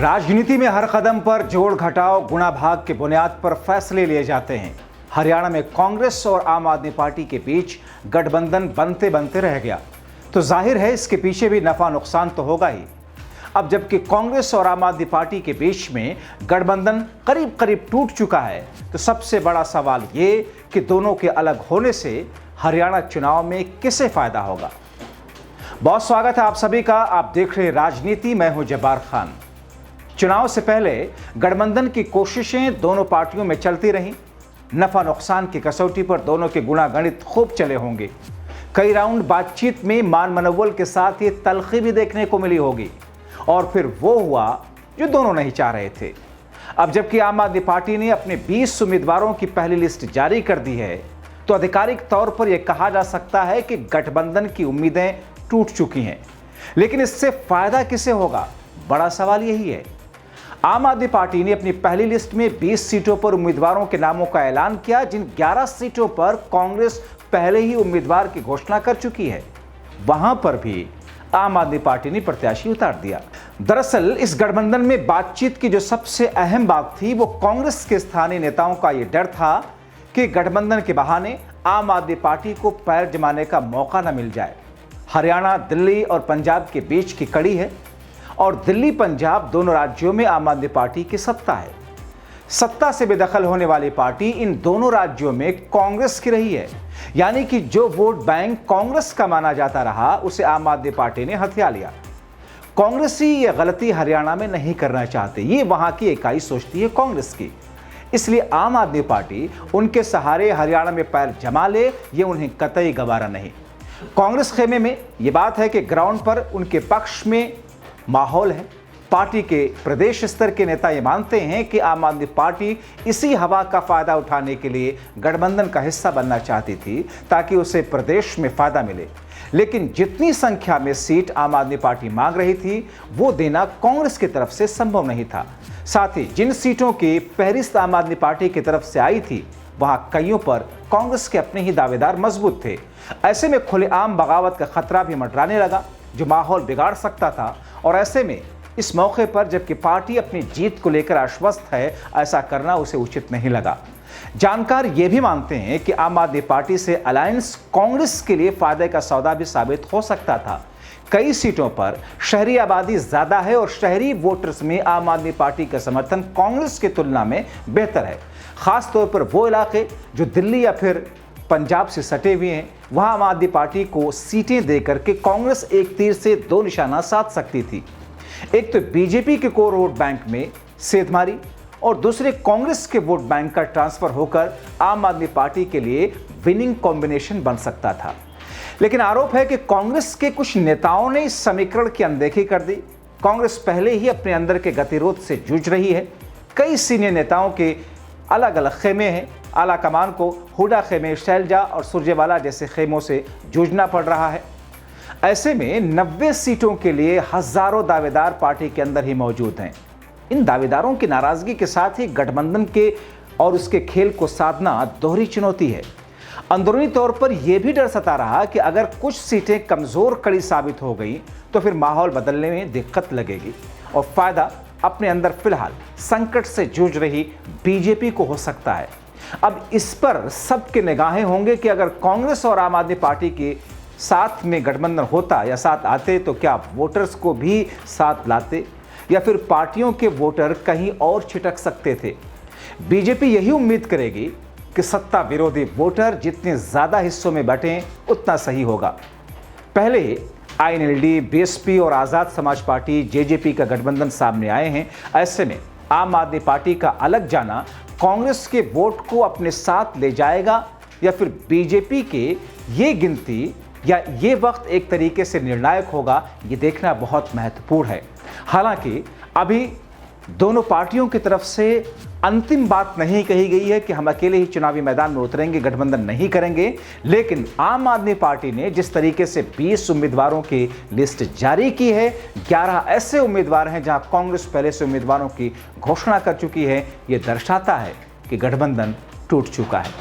राजनीति में हर कदम पर जोड़ घटाव गुणा भाग के बुनियाद पर फैसले लिए जाते हैं। हरियाणा में कांग्रेस और आम आदमी पार्टी के बीच गठबंधन बनते बनते रह गया, तो जाहिर है इसके पीछे भी नफा नुकसान तो होगा ही। अब जबकि कांग्रेस और आम आदमी पार्टी के बीच में गठबंधन करीब करीब टूट चुका है, तो सबसे बड़ा सवाल ये कि दोनों के अलग होने से हरियाणा चुनाव में किसे फायदा होगा। बहुत स्वागत है आप सभी का। आप देख रहे हैं राजनीति, मैं हूं जब्बार खान। चुनाव से पहले गठबंधन की कोशिशें दोनों पार्टियों में चलती रहीं। नफा नुकसान की कसौटी पर दोनों के गुणागणित खूब चले होंगे। कई राउंड बातचीत में मान मनोबल के साथ ये तलखी भी देखने को मिली होगी, और फिर वो हुआ जो दोनों नहीं चाह रहे थे। अब जबकि आम आदमी पार्टी ने अपने 20 उम्मीदवारों की पहली लिस्ट जारी कर दी है, तो आधिकारिक तौर पर यह कहा जा सकता है कि गठबंधन की उम्मीदें टूट चुकी हैं। लेकिन इससे फायदा किसे होगा, बड़ा सवाल यही है। आम आदमी पार्टी ने अपनी पहली लिस्ट में 20 सीटों पर उम्मीदवारों के नामों का ऐलान किया, जिन 11 सीटों पर कांग्रेस पहले ही उम्मीदवार की घोषणा कर चुकी है। वहां पर भी आम आदमी पार्टी ने प्रत्याशी उतार दिया। दरअसल इस गठबंधन में बातचीत की जो सबसे अहम बात थी, वो कांग्रेस के स्थानीय नेताओं का यह डर था कि गठबंधन के बहाने आम आदमी पार्टी को पैर जमाने का मौका न मिल जाए। हरियाणा, दिल्ली और पंजाब के बीच की कड़ी है, और दिल्ली पंजाब दोनों राज्यों में आम आदमी पार्टी की सत्ता है। सत्ता से बेदखल होने वाली पार्टी इन दोनों राज्यों में कांग्रेस की रही है, यानी कि जो वोट बैंक कांग्रेस का माना जाता रहा, उसे आम आदमी पार्टी ने हथिया लिया। कांग्रेसी ये गलती हरियाणा में नहीं करना चाहते, ये वहां की इकाई सोचती है कांग्रेस की। इसलिए आम आदमी पार्टी उनके सहारे हरियाणा में पैर जमा ले, ये उन्हें कतई गवारा नहीं। कांग्रेस खेमे में यह बात है कि ग्राउंड पर उनके पक्ष में माहौल है। पार्टी के प्रदेश स्तर के नेता ये मानते हैं कि आम आदमी पार्टी इसी हवा का फायदा उठाने के लिए गठबंधन का हिस्सा बनना चाहती थी, ताकि उसे प्रदेश में फायदा मिले। लेकिन जितनी संख्या में सीट आम आदमी पार्टी मांग रही थी, वो देना कांग्रेस की तरफ से संभव नहीं था। साथ ही जिन सीटों की फहरिस्त आम आदमी पार्टी की तरफ से आई थी, वहां कईयों पर कांग्रेस के अपने ही दावेदार मजबूत थे। ऐसे में खुलेआम बगावत का खतरा भी मंडराने लगा, जो माहौल बिगाड़ सकता था। और ऐसे में इस मौके पर जबकि पार्टी अपनी जीत को लेकर आश्वस्त है, ऐसा करना उसे उचित नहीं लगा। जानकार ये भी मानते हैं कि आम आदमी पार्टी से अलायंस कांग्रेस के लिए फायदे का सौदा भी साबित हो सकता था। कई सीटों पर शहरी आबादी ज्यादा है, और शहरी वोटर्स में आम आदमी पार्टी का समर्थन कांग्रेस की तुलना में बेहतर है। खास तौर पर वो इलाके जो दिल्ली या फिर पंजाब से सटे हुए हैं, वहां आम आदमी पार्टी को सीटें देकर के कांग्रेस एक तीर से दो निशाना साध सकती थी। एक तो बीजेपी के कोर वोट बैंक में सेंधमारी, और दूसरे कांग्रेस के वोट बैंक का ट्रांसफर होकर आम आदमी पार्टी के लिए विनिंग कॉम्बिनेशन बन सकता था। लेकिन आरोप है कि कांग्रेस के कुछ नेताओं ने इस समीकरण की अनदेखी कर दी। कांग्रेस पहले ही अपने अंदर के गतिरोध से जूझ रही है। कई सीनियर नेताओं के अलग अलग खेमे हैं। आला कमान को हुडा खेमे, शैलजा और सुरजेवाला जैसे खेमों से जूझना पड़ रहा है। ऐसे में 90 सीटों के लिए हजारों दावेदार पार्टी के अंदर ही मौजूद हैं। इन दावेदारों की नाराजगी के साथ ही गठबंधन के और उसके खेल को साधना दोहरी चुनौती है। अंदरूनी तौर पर यह भी डर सता रहा कि अगर कुछ सीटें कमजोर कड़ी साबित हो गई, तो फिर माहौल बदलने में दिक्कत लगेगी, और फायदा अपने अंदर फिलहाल संकट से जूझ रही बीजेपी को हो सकता है। अब इस पर सबके निगाहें होंगे कि अगर कांग्रेस और आम आदमी पार्टी के साथ में गठबंधन होता या साथ आते, तो क्या वोटर्स को भी साथ लाते, या फिर पार्टियों के वोटर कहीं और छिटक सकते थे। बीजेपी यही उम्मीद करेगी कि सत्ता विरोधी वोटर जितने ज्यादा हिस्सों में बटें, उतना सही होगा। पहले आईएनएलडी, बीएसपी और आजाद समाज पार्टी जेजेपी का गठबंधन सामने आए हैं। ऐसे में आम आदमी पार्टी का अलग जाना कांग्रेस के वोट को अपने साथ ले जाएगा, या फिर बीजेपी के ये गिनती या ये वक्त एक तरीके से निर्णायक होगा, ये देखना बहुत महत्वपूर्ण है। हालांकि अभी दोनों पार्टियों की तरफ से अंतिम बात नहीं कही गई है कि हम अकेले ही चुनावी मैदान में उतरेंगे, गठबंधन नहीं करेंगे। लेकिन आम आदमी पार्टी ने जिस तरीके से 20 उम्मीदवारों की लिस्ट जारी की है, 11 ऐसे उम्मीदवार हैं जहां कांग्रेस पहले से उम्मीदवारों की घोषणा कर चुकी है, ये दर्शाता है कि गठबंधन टूट चुका है।